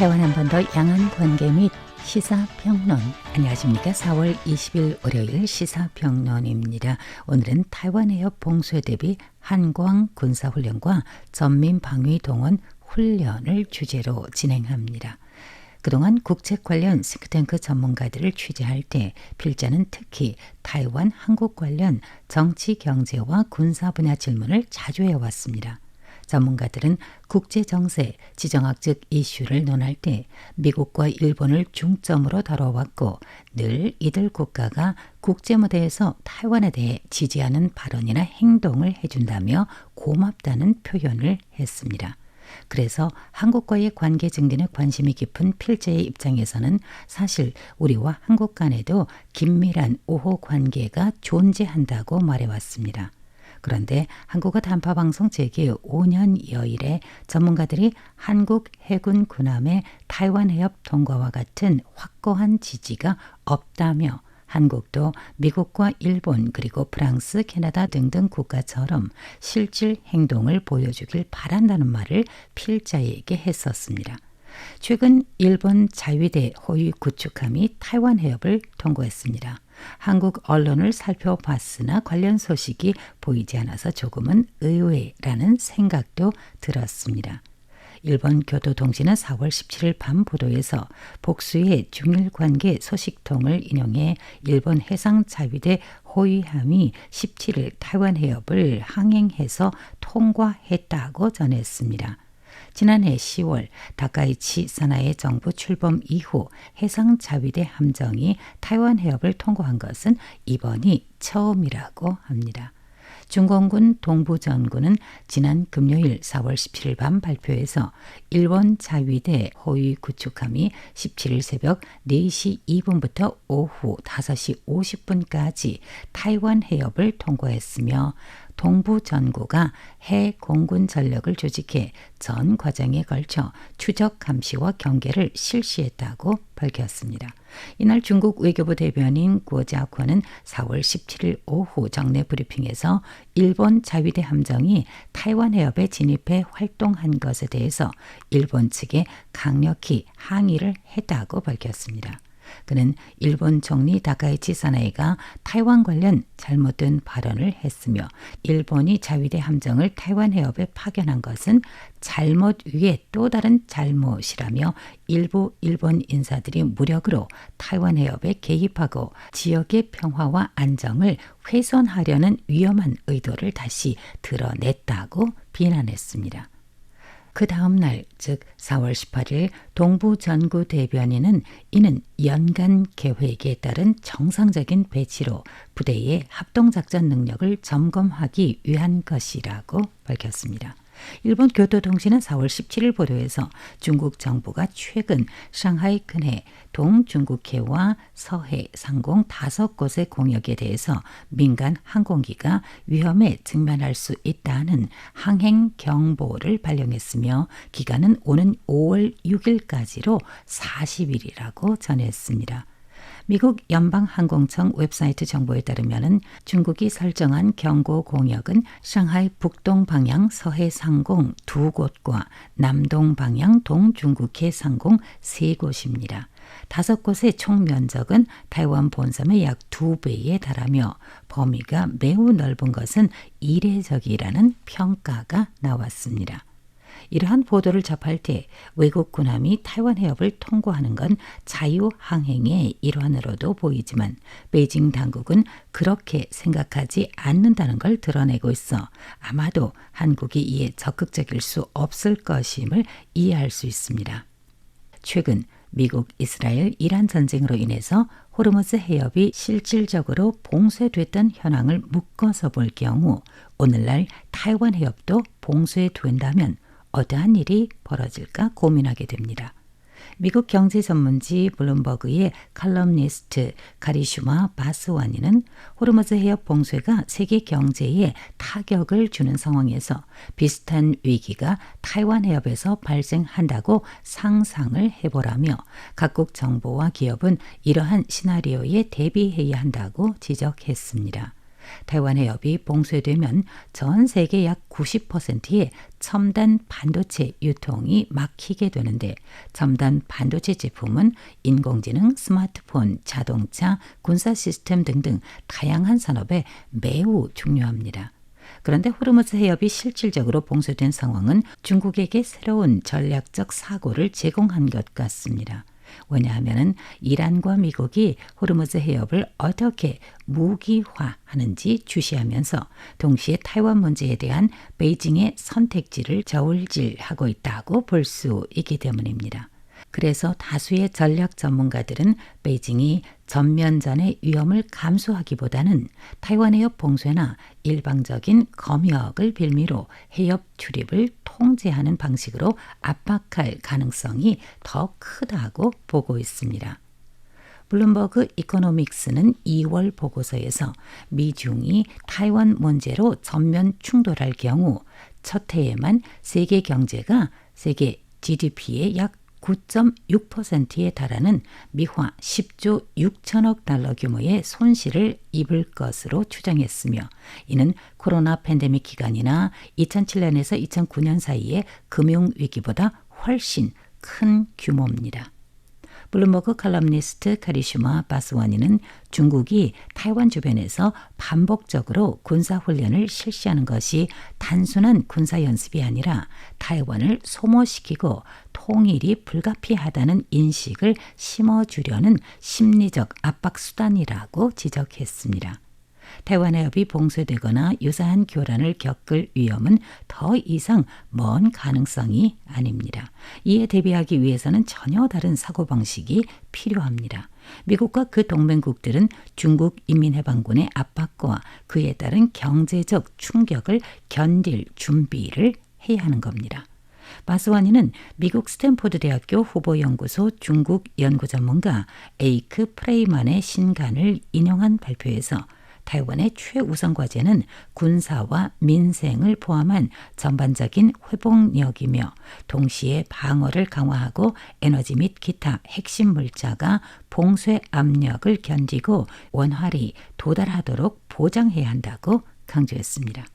台湾한 번 더 양안 관계 및 시사평론. 안녕하십니까. 4월 20일 월요일 시사평론입니다. 오늘은 타이완 해협 봉쇄 대비 한광 군사훈련과 전민방위동원 훈련을 주제로 진행합니다. 그동안 국책 관련 싱크탱크 전문가들을 취재할 때 필자는 특히 타이완 한국 관련 정치, 경제와 군사 분야 질문을 자주 해왔습니다. 전문가들은 국제정세, 지정학적 이슈를 논할 때 미국과 일본을 중점으로 다뤄왔고 늘 이들 국가가 국제무대에서 타이완에 대해 지지하는 발언이나 행동을 해준다며 고맙다는 표현을 했습니다. 그래서 한국과의 관계 증진에 관심이 깊은 필자의 입장에서는 사실 우리와 한국 간에도 긴밀한 우호 관계가 존재한다고 말해왔습니다. 그런데 한국어 단파방송 재개 5년여일에 전문가들이 한국 해군 군함의 타이완 해협 통과와 같은 확고한 지지가 없다며 한국도 미국과 일본 그리고 프랑스, 캐나다 등등 국가처럼 실질 행동을 보여주길 바란다는 말을 필자에게 했었습니다. 최근 일본 자위대 호위 구축함이 타이완 해협을 통과했습니다. 한국 언론을 살펴봤으나 관련 소식이 보이지 않아서 조금은 의외라는 생각도 들었습니다. 일본 교도통신은 4월 17일 밤 보도에서 복수의 중일관계 소식통을 인용해 일본 해상자위대 호위함이 17일 타이완 해협을 항행해서 통과했다고 전했습니다. 지난해 10월 다카이치 사나이 정부 출범 이후 해상자위대 함정이 타이완 해협을 통과한 것은 이번이 처음이라고 합니다. 중공군 동부전구는 지난 금요일 4월 17일 밤 발표에서 일본 자위대 호위 구축함이 17일 새벽 4시 2분부터 오후 5시 50분까지 타이완 해협을 통과했으며 동부전구가 해 공군 전력을 조직해 전 과정에 걸쳐 추적 감시와 경계를 실시했다고 밝혔습니다. 이날 중국 외교부 대변인 구자권은 4월 17일 오후 정례 브리핑에서 일본 자위대 함정이 타이완 해협에 진입해 활동한 것에 대해서 일본 측에 강력히 항의를 했다고 밝혔습니다. 그는 일본 총리 다카이치 사나이가 타이완 관련 잘못된 발언을 했으며 일본이 자위대 함정을 타이완 해협에 파견한 것은 잘못 위에 또 다른 잘못이라며 일부 일본 인사들이 무력으로 타이완 해협에 개입하고 지역의 평화와 안정을 훼손하려는 위험한 의도를 다시 드러냈다고 비난했습니다. 그 다음 날, 즉 4월 18일 동부전구 대변인은 이는 연간 계획에 따른 정상적인 배치로 부대의 합동작전 능력을 점검하기 위한 것이라고 밝혔습니다. 일본 교도통신은 4월 17일 보도에서 중국 정부가 최근 상하이 근해, 동중국해와 서해, 상공 5곳의 공역에 대해서 민간 항공기가 위험에 직면할 수 있다는 항행 경보를 발령했으며 기간은 오는 5월 6일까지로 40일이라고 전했습니다. 미국 연방항공청 웹사이트 정보에 따르면 중국이 설정한 경고 공역은 상하이 북동 방향 서해 상공 2곳과 남동 방향 동중국해 상공 3곳입니다. 5곳의 총 면적은 타이완 본섬의 약 2배에 달하며 범위가 매우 넓은 것은 이례적이라는 평가가 나왔습니다. 이러한 보도를 접할 때 외국 군함이 타이완 해협을 통과하는 건 자유항행의 일환으로도 보이지만 베이징 당국은 그렇게 생각하지 않는다는 걸 드러내고 있어 아마도 한국이 이에 적극적일 수 없을 것임을 이해할 수 있습니다. 최근 미국, 이스라엘, 이란 전쟁으로 인해서 호르무즈 해협이 실질적으로 봉쇄됐던 현황을 묶어서 볼 경우 오늘날 타이완 해협도 봉쇄된다면 어떠한 일이 벌어질까 고민하게 됩니다. 미국 경제 전문지 블룸버그의 칼럼니스트 카리슈마 바스와니는 호르무즈 해협 봉쇄가 세계 경제에 타격을 주는 상황에서 비슷한 위기가 타이완 해협에서 발생한다고 상상을 해보라며 각국 정부와 기업은 이러한 시나리오에 대비해야 한다고 지적했습니다. 台湾해협이 봉쇄되면 전 세계 약 90%의 첨단 반도체 유통이 막히게 되는데 첨단 반도체 제품은 인공지능, 스마트폰, 자동차, 군사 시스템 등등 다양한 산업에 매우 중요합니다. 그런데 호르무즈 해협이 실질적으로 봉쇄된 상황은 중국에게 새로운 전략적 사고를 제공한 것 같습니다. 왜냐하면 이란과 미국이 호르무즈 해협을 어떻게 무기화하는지 주시하면서 동시에 타이완 문제에 대한 베이징의 선택지를 저울질하고 있다고 볼 수 있기 때문입니다. 그래서 다수의 전략 전문가들은 베이징이 전면전의 위험을 감수하기보다는 타이완 해협 봉쇄나 일방적인 검역을 빌미로 해협 출입을 통제하는 방식으로 압박할 가능성이 더 크다고 보고 있습니다. 블룸버그 이코노믹스는 2월 보고서에서 미중이 타이완 문제로 전면 충돌할 경우 첫 해에만 세계 경제가 세계 GDP의 약 9.6%에 달하는 미화 10조 6천억 달러 규모의 손실을 입을 것으로 추정했으며 이는 코로나 팬데믹 기간이나 2007년에서 2009년 사이의 금융위기보다 훨씬 큰 규모입니다. 블룸버그 칼럼니스트 카리슈마 바스와니는 중국이 타이완 주변에서 반복적으로 군사훈련을 실시하는 것이 단순한 군사연습이 아니라 타이완을 소모시키고 통일이 불가피하다는 인식을 심어주려는 심리적 압박수단이라고 지적했습니다. 타이완 해협이 봉쇄되거나 유사한 교란을 겪을 위험은 더 이상 먼 가능성이 아닙니다. 이에 대비하기 위해서는 전혀 다른 사고방식이 필요합니다. 미국과 그 동맹국들은 중국 인민해방군의 압박과 그에 따른 경제적 충격을 견딜 준비를 해야 하는 겁니다. 바스와니는 미국 스탠포드 대학교 후보연구소 중국 연구 전문가 에이크 프레이만의 신간을 인용한 발표에서 타이완의 최우선 과제는 군사와 민생을 포함한 전반적인 회복력이며 동시에 방어를 강화하고 에너지 및 기타 핵심 물자가 봉쇄 압력을 견디고 원활히 도달하도록 보장해야 한다고 강조했습니다.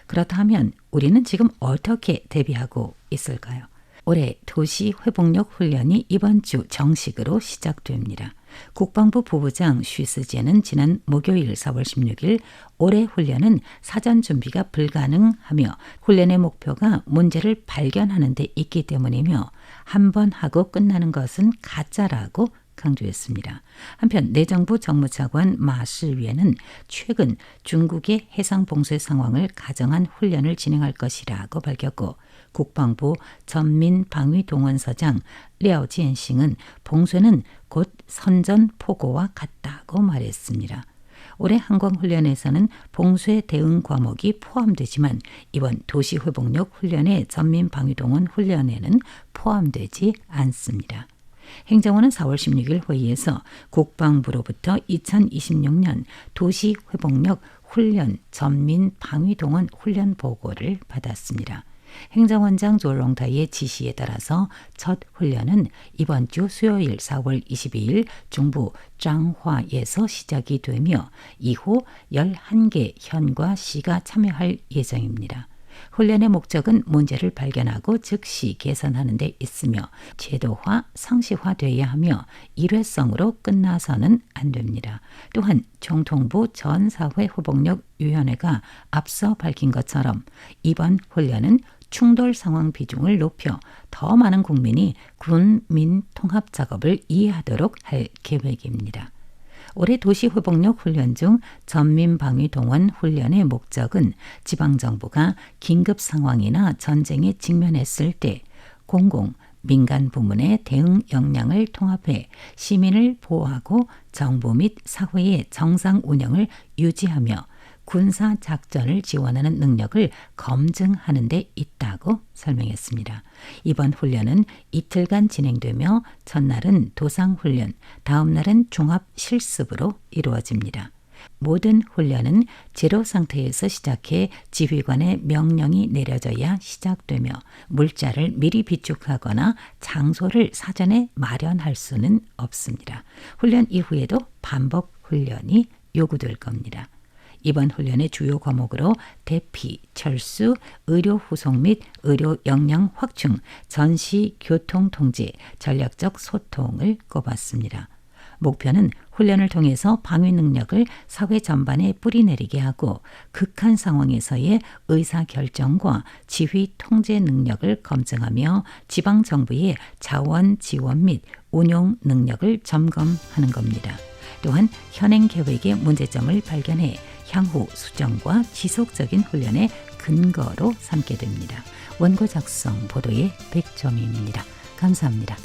그렇다면 우리는 지금 어떻게 대비하고 있을까요? 올해 도시 회복력 훈련이 이번 주 정식으로 시작됩니다. 국방부 부부장 쉬스제는 지난 목요일 4월 16일 올해 훈련은 사전 준비가 불가능하며 훈련의 목표가 문제를 발견하는 데 있기 때문이며 한 번 하고 끝나는 것은 가짜라고 강조했습니다. 한편 내정부 정무차관 마시위에는 최근 중국의 해상 봉쇄 상황을 가정한 훈련을 진행할 것이라고 밝혔고 국방부 전민방위동원서장 랴오지엔싱은 봉쇄는 곧 선전포고와 같다고 말했습니다. 올해 항공훈련에서는 봉쇄 대응 과목이 포함되지만 이번 도시회복력 훈련의 전민방위동원 훈련에는 포함되지 않습니다. 행정부는 4월 16일 회의에서 국방부로부터 2026년 도시회복력 훈련 전민방위동원 훈련 보고를 받았습니다. 행정원장 조롱타이의 지시에 따라서 첫 훈련은 이번 주 수요일 4월 22일 중부 장화에서 시작이 되며 이후 11개 현과 시가 참여할 예정입니다. 훈련의 목적은 문제를 발견하고 즉시 개선하는 데 있으며 제도화, 상시화되어야 하며 일회성으로 끝나서는 안 됩니다. 또한 총통부 전사회회복력위원회가 앞서 밝힌 것처럼 이번 훈련은 충돌 상황 비중을 높여 더 많은 국민이 군민 통합 작업을 이해하도록 할 계획입니다. 올해 도시회복력 훈련 중 전민방위동원 훈련의 목적은 지방정부가 긴급 상황이나 전쟁에 직면했을 때 공공, 민간 부문의 대응 역량을 통합해 시민을 보호하고 정부 및 사회의 정상 운영을 유지하며 군사 작전을 지원하는 능력을 검증하는 데 있다고 설명했습니다. 이번 훈련은 이틀간 진행되며 첫날은 도상훈련, 다음 날은 종합실습으로 이루어집니다. 모든 훈련은 제로 상태에서 시작해 지휘관의 명령이 내려져야 시작되며 물자를 미리 비축하거나 장소를 사전에 마련할 수는 없습니다. 훈련 이후에도 반복 훈련이 요구될 겁니다. 이번 훈련의 주요 과목으로 대피, 철수, 의료 후속 및 의료 역량 확충, 전시 교통 통제, 전략적 소통을 꼽았습니다. 목표는 훈련을 통해서 방위 능력을 사회 전반에 뿌리내리게 하고 극한 상황에서의 의사결정과 지휘 통제 능력을 검증하며 지방정부의 자원 지원 및 운용 능력을 점검하는 겁니다. 또한 현행 계획의 문제점을 발견해 향후 수정과 지속적인 훈련의 근거로 삼게 됩니다. 원고 작성 보도의 백점입니다. 감사합니다.